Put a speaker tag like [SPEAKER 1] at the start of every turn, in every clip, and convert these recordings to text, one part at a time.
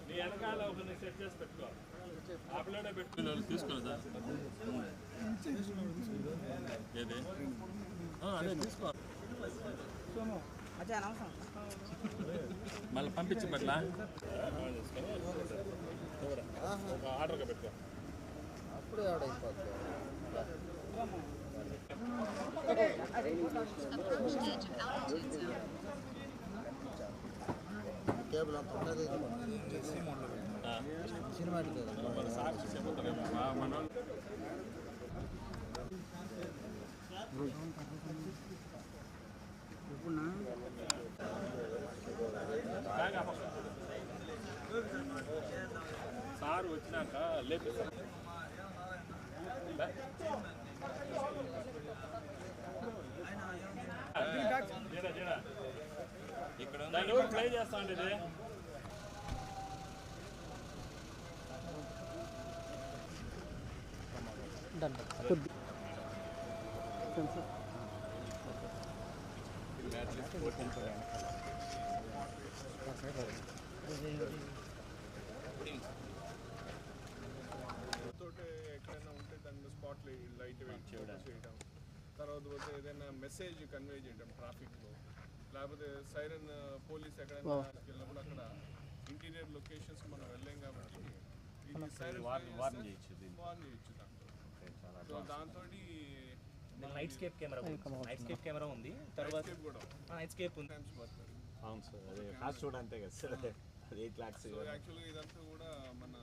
[SPEAKER 1] నీ వెనకాల ఒకరిని సెట్ చేసి పెట్టుకో ఆ పిల్లడే పెట్టుకుని తీసుకోలేదా ఏది అదే తీసుకో మళ్ళీ పంపించి పట్ల ఒక ఆర్డర్గా పెట్టుకో అప్పుడే కేబుల్ అంత ఉంటుంది సినిమాటిక్ సార్ వచ్చినాక లేపిస్తారు ఇక్కడ దాన్ని ఎవరు ప్లే చేస్తా అండి ఇది ఎక్కడైనా ఉంటే దాన్ని స్పాట్ లైట్ వెయిట్ చేయడం తర్వాత పోతే ఏదైనా మెసేజ్ కన్వే చేయడం ట్రాఫిక్లో లేకపోతే సైరన్ పోలీస్ ఎక్కడైనా వెళ్ళినప్పుడు అక్కడ ఇంటీరియర్ లొకేషన్స్ మనం వెళ్ళాం కాబట్టి ఇది సైరన్ వార్న్ చేయొచ్చు దాంతో దాంతో
[SPEAKER 2] నైట్ స్కేప్ కెమెరా ఉంది తర్వాత నైట్ స్కేప్ ఉంది
[SPEAKER 3] అవును సార్ అదే కాస్ట్ కూడా అంతే కదా సార్ అది 8 lakhs
[SPEAKER 1] యాక్చువల్గా ఇదంతా కూడా మన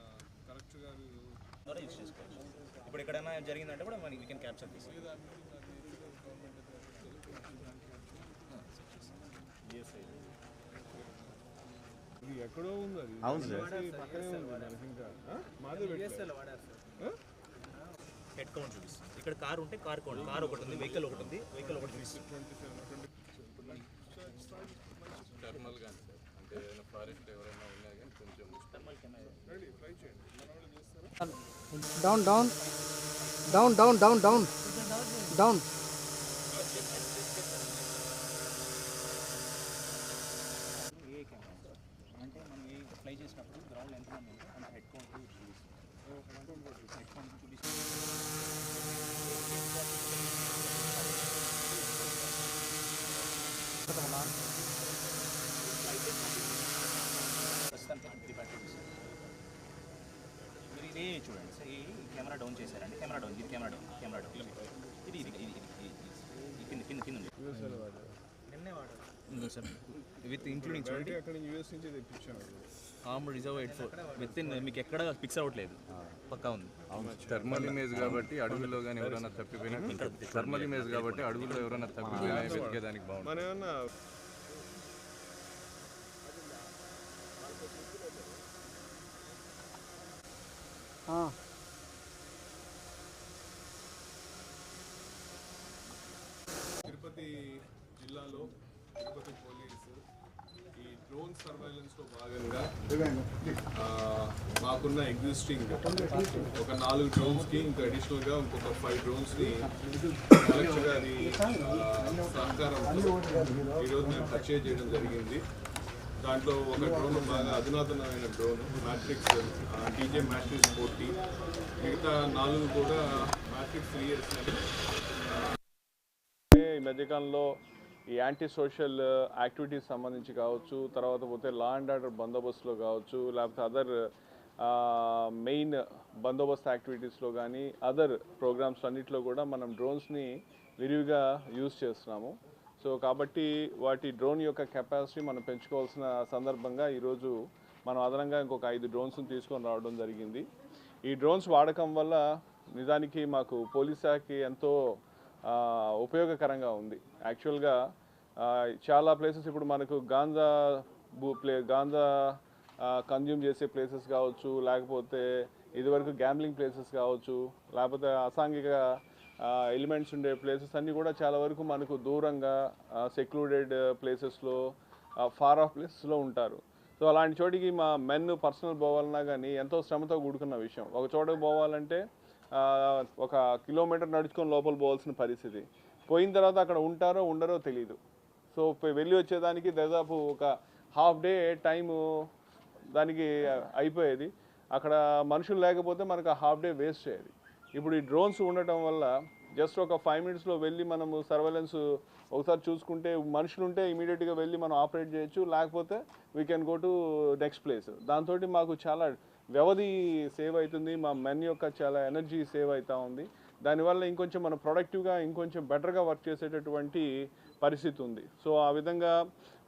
[SPEAKER 1] కలెక్టర్ గారు
[SPEAKER 2] ద్వారా యూజ్ చేసుకోవచ్చు ఇప్పుడు ఎక్కడైనా జరిగిందంటే కూడా మనకి వీ కెన్ క్యాప్చర్ దిస్
[SPEAKER 1] ఇది ఎక్కడో ఉంది అది
[SPEAKER 3] అవును సార్
[SPEAKER 1] పక్కనే ఉంది ఇంకా మాదే
[SPEAKER 2] హెడ్ కౌంట్ చూపిస్తుంది ఇక్కడ కార్ ఉంటే కార్ కౌంట్ కార్ ఒకటి ఉంది వెహికల్ ఒకటి ఉంది వెహికల్ ఒకటి చూపిస్తుంది
[SPEAKER 1] టర్మల్ కానీ సార్ అంటే ఏదైనా ఫారెస్ట్ ఎవరైనా ఉన్నా కానీ కొంచెం టర్మల్ కెమెరా ట్రై చేయండి మనవాళ్ళు చేస్తారా
[SPEAKER 4] down down down down down down down
[SPEAKER 2] ఏ కెమెరా అంటే మనం ఏ ఫ్లై చేసినప్పుడు గ్రౌండ్ ఎంతమంది ఉంటే అంత హెడ్ కౌంట్ చూపిస్తుంది హెడ్ కౌంట్ చూపిస్తుంది మీరు ఇదే చూడండి సార్ ఈ కెమెరా డౌన్ చేశారండి కెమెరా డౌన్ ఇది కెమెరా డౌన్ ఇది ఇది ఇది ఇది కింద కింద ఉంది నిన్నే వాడారు సార్ విత్ ఇంక్లూడింగ్ చూడండి
[SPEAKER 1] అక్కడ యూఎస్ నుంచి తెప్పించాను
[SPEAKER 2] ఆర్మ్ రిజర్వ్ 84 విత్ ఇన్ మీకు ఎక్కడ ఫిక్స్ అవ్వట్లేదు పక్కా ఉంది
[SPEAKER 5] థర్మల్ ఇమేజ్ కాబట్టి అడవిలో కానీ ఎవరైనా తప్పిపోయినా థర్మల్ ఇమేజ్ కాబట్టి అడవిలో ఎవరైనా తప్పిపోయినా వెతికేదానికి బాగుంటుంది
[SPEAKER 1] మన ఏమన్నా తిరుపతి జిల్లాలో తిరుపతి పోలీసు ఈ డ్రోన్ సర్వైలెన్స్లో భాగంగా మాకున్న ఎగ్జిస్టింగ్ ఒక 4 డ్రోన్స్కి ఇంకా అడిషనల్గా ఇంకొక 5 డ్రోన్స్ని కలెక్టర్ గారి సహకారంతో ఈరోజు మేము పర్చేజ్ చేయడం జరిగింది. దాంట్లో ఒక డ్రోన్ బాగా అధునాతనమైన డ్రోన్ మ్యాట్రిక్స్ టీజే మ్యాట్రిక్స్ 40, మిగతా 4 కూడా మ్యాట్రిక్స్ 3 ఈ మధ్యకాలంలో ఈ యాంటీ సోషల్ యాక్టివిటీస్ సంబంధించి కావచ్చు, తర్వాత పోతే లా అండ్ ఆర్డర్ బందోబస్తులో కావచ్చు, లేకపోతే అదర్ మెయిన్ బందోబస్తు యాక్టివిటీస్లో కానీ అదర్ ప్రోగ్రామ్స్ అన్నింటిలో కూడా మనం డ్రోన్స్ని విరివిగా యూజ్ చేస్తున్నాము. సో కాబట్టి వాటి డ్రోన్ యొక్క కెపాసిటీ మనం పెంచుకోవాల్సిన సందర్భంగా ఈరోజు మనం అదనంగా ఇంకొక 5 డ్రోన్స్ని తీసుకొని రావడం జరిగింది. ఈ డ్రోన్స్ వాడకం వల్ల నిజానికి మాకు పోలీస్ శాఖకి ఎంతో ఉపయోగకరంగా ఉంది. యాక్చువల్గా చాలా ప్లేసెస్ ఇప్పుడు మనకు గాంజా కన్జ్యూమ్ చేసే ప్లేసెస్ కావచ్చు, లేకపోతే ఇదివరకు గ్యాంబ్లింగ్ ప్లేసెస్ కావచ్చు, లేకపోతే అసాంఘిక ఎలిమెంట్స్ ఉండే ప్లేసెస్ అన్నీ కూడా చాలా వరకు మనకు దూరంగా సెక్లూడెడ్ ప్లేసెస్లో ఫార్ ఆఫ్ ప్లేసెస్లో ఉంటారు. సో అలాంటి చోటికి మా మెన్ పర్సనల్ పోవాలన్నా కానీ ఎంతో శ్రమతో కూడుకున్న విషయం. ఒక చోటకు పోవాలంటే 1 కిలోమీటర్ నడుచుకొని లోపల పోవాల్సిన పరిస్థితి. పోయిన తర్వాత అక్కడ ఉంటారో ఉండరో తెలియదు. సో వెళ్ళి వచ్చేదానికి దాదాపు ఒక హాఫ్ డే టైము దానికి అయిపోయేది. అక్కడ మనుషులు లేకపోతే మనకు ఆ హాఫ్ డే వేస్ట్ అయ్యేది. ఇప్పుడు ఈ డ్రోన్స్ ఉండటం వల్ల జస్ట్ ఒక 5 మినిట్స్లో వెళ్ళి మనము సర్వేలెన్స్ ఒకసారి చూసుకుంటే, మనుషులు ఉంటే ఇమీడియట్గా వెళ్ళి మనం ఆపరేట్ చేయొచ్చు, లేకపోతే we can go to next place. దాంతో మాకు చాలా వ్యవధి సేవ్ అవుతుంది, మా మెన్ యొక్క చాలా ఎనర్జీ సేవ్ అవుతూ ఉంది. దానివల్ల ఇంకొంచెం మనం ప్రొడక్టివ్గా ఇంకొంచెం బెటర్గా వర్క్ చేసేటటువంటి పరిస్థితి ఉంది. సో ఆ విధంగా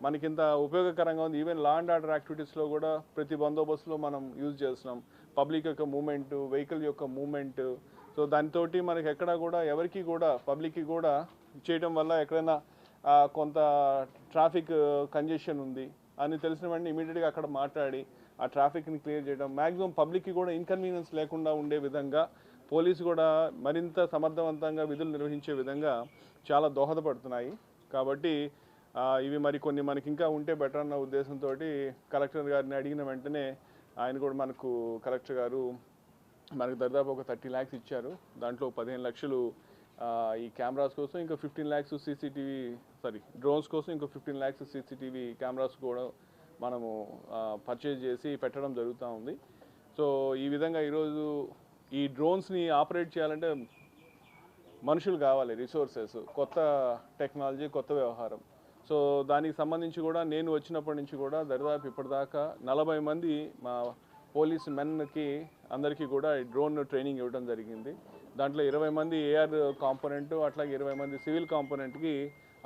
[SPEAKER 1] మనకింత ఉపయోగకరంగా ఉంది. ఈవెన్ లా అండ్ ఆర్డర్ యాక్టివిటీస్లో కూడా ప్రతి బందోబస్తులో మనం యూజ్ చేస్తున్నాం. పబ్లిక్ యొక్క మూమెంట్, వెహికల్ యొక్క మూమెంట్. సో దాంతో మనకి ఎక్కడ కూడా ఎవరికి కూడా పబ్లిక్కి కూడా చేయడం వల్ల ఎక్కడైనా కొంత ట్రాఫిక్ కంజెషన్ ఉంది అని తెలిసిన వెంటనే ఇమీడియట్గా అక్కడ మాట్లాడి ఆ ట్రాఫిక్ని క్లియర్ చేయడం, మ్యాక్సిమం పబ్లిక్కి కూడా ఇన్కన్వీనియన్స్ లేకుండా ఉండే విధంగా పోలీసు కూడా మరింత సమర్థవంతంగా విధులు నిర్వహించే విధంగా చాలా దోహదపడుతున్నాయి. కాబట్టి ఇవి మరి కొన్ని మనకి ఇంకా ఉంటే బెటర్ అన్న ఉద్దేశంతో కలెక్టర్ గారిని అడిగిన వెంటనే ఆయన కూడా మనకు కలెక్టర్ గారు మనకు దాదాపు ఒక 30 lakhs ఇచ్చారు. దాంట్లో 15 లక్షలు ఈ కెమెరాస్ కోసం, ఇంకా 15 lakhs డ్రోన్స్ కోసం ఇంకో 15 lakhs CCTV కెమెరాస్ కూడా మనము పర్చేజ్ చేసి పెట్టడం జరుగుతూ ఉంది. సో ఈ విధంగా ఈరోజు ఈ డ్రోన్స్ని ఆపరేట్ చేయాలంటే మనుషులు కావాలి, రిసోర్సెస్, కొత్త టెక్నాలజీ, కొత్త వ్యవహారం. సో దానికి సంబంధించి కూడా నేను వచ్చినప్పటి నుంచి కూడా దాదాపు ఇప్పటిదాకా 40 మంది మా పోలీస్ మెన్కి అందరికీ కూడా డ్రోన్ ట్రైనింగ్ ఇవ్వడం జరిగింది. దాంట్లో 20 మంది AR కాంపోనెంట్, అట్లాగే 20 మంది సివిల్ కాంపోనెంట్కి